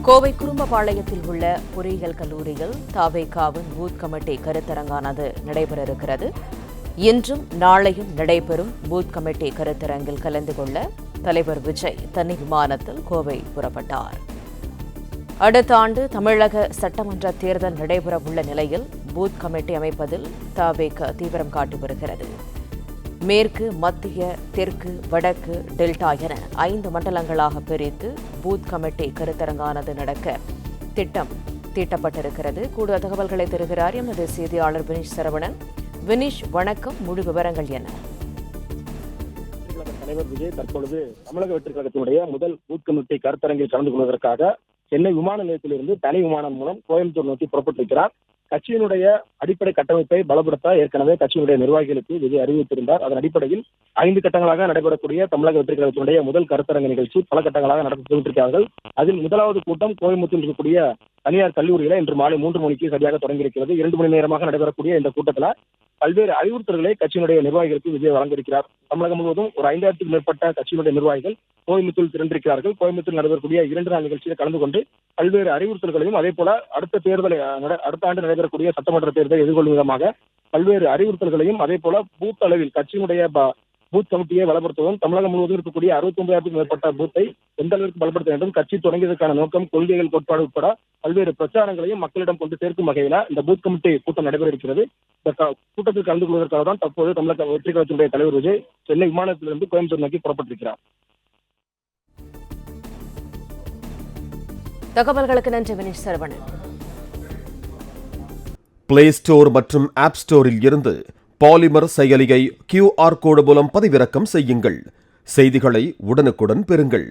கோவை குறும்பபாளையத்தில் உள்ள பொறியியல் கல்லூரியில் தவேகாவின் பூத் கமிட்டி கருத்தரங்கானது நடைபெற இருக்கிறது. இன்றும் நாளையும் நடைபெறும் பூத் கமிட்டி கருத்தரங்கில் கலந்து கொள்ள தலைவர் விஜய் தனி விமானத்தில் கோவை புறப்பட்டார். அடுத்த ஆண்டு தமிழக சட்டமன்ற தேர்தல் நடைபெறவுள்ள நிலையில் பூத் கமிட்டி அமைப்பதில் தவேக தீவிரம் காட்டி வருகிறது. மேற்கு, மத்திய, தெற்கு, வடக்கு, டெல்டா என 5 மண்டலங்களாக பிரித்து பூத் கமிட்டி கருத்தரங்கானது நடக்க திட்டம் தீட்டப்பட்டிருக்கிறது. கூடுதல் தகவல்களை தருகிறார் எமது செய்தியாளர் வினிஷ் சரவணன். வினிஷ், வணக்கம். முழு விவரங்கள் என்ன? தலைவர் விஜய் தற்பொழுது தமிழக வெற்றிக் கழகத்தினுடைய முதல் பூத் கமிட்டி கருத்தரங்கில் கலந்து கொள்வதற்காக சென்னை விமான நிலையத்திலிருந்து தனி விமானம் மூலம் கோயம்புத்தூர் நோக்கி புறப்பட்டிருக்கிறார். கட்சியினுடைய அடிப்படை கட்டமைப்பை பலப்படுத்த ஏற்கனவே கட்சியினுடைய நிர்வாகிகளுக்கு விஜய் அறிவித்திருந்தார். அதன் அடிப்படையில் 5 கட்டங்களாக நடைபெறக்கூடிய தமிழக வெற்றிக் கழகத்தினுடைய முதல் கருத்தரங்கு நிகழ்ச்சி பல கட்டங்களாக நடத்தியிருக்கிறார்கள். அதில் முதலாவது கூட்டம் கோயம்புத்தூரில் இருக்கக்கூடிய தனியார் கல்லூரியில இன்று மாலை 3 மணிக்கு சரியாக தொடங்கியிருக்கிறது. 2 மணி நேரமாக நடைபெறக்கூடிய இந்த கூட்டத்தில் பல்வேறு அறிவுறுத்தல்களை கட்சியினுடைய நிர்வாகிகளுக்கு விஜய் வழங்கியிருக்கிறார். தமிழகம் முழுவதும் ஒரு 5000க்கும் மேற்பட்ட கட்சியினுடைய நிர்வாகிகள் கோயம்புத்தூர் திரண்டிருக்கிறார்கள். கோயம்புத்தூர் நடைபெறக்கூடிய 2 நாள் நிகழ்ச்சியில் கலந்து கொண்டு பல்வேறு அறிவுறுத்தல்களையும் அதே போல அடுத்த ஆண்டு நடைபெறக்கூடிய சட்டமன்ற தேர்தலை எதிர்கொள்ளும் விதமாக பல்வேறு அறிவுறுத்தல்களையும் அதே போல பூத் அளவில் கட்சியினுடைய பூத் கமிட்டியை பலப்படுத்தவும் தமிழகம் முழுவதும் இருக்கக்கூடிய 69,000க்கும் மேற்பட்ட பூத்தை எந்த அளவிற்கு பலப்படுத்த வேண்டும், கட்சி தொடங்கியதற்கான நோக்கம், கொள்கைகள், கோட்பாடு உட்பட பல்வேறு பிரச்சாரங்களையும் மக்களிடம் கொண்டு சேர்க்கும் வகையில இந்த பூத் கமிட்டி கூட்டம் நடைபெற இருக்கிறது. இந்த கூட்டத்தில் கலந்து கொள்வதற்காக தான் தற்போது தமிழக வெற்றிக் கழகத்தினுடைய தலைவர் விஜய் சென்னை விமானத்திலிருந்து கோயம்புத்தூர் நோக்கி புறப்பட்டிருக்கிறார். தகவல்களுக்கு நன்றி வினிஷ் சரவணன். பிளே ஸ்டோர் மற்றும் ஆப் ஸ்டோரில் இருந்து பாலிமர் செயலியை QR கோடு மூலம் பதிவிறக்கம் செய்யுங்கள். செய்திகளை உடனுக்குடன் பெறுங்கள்.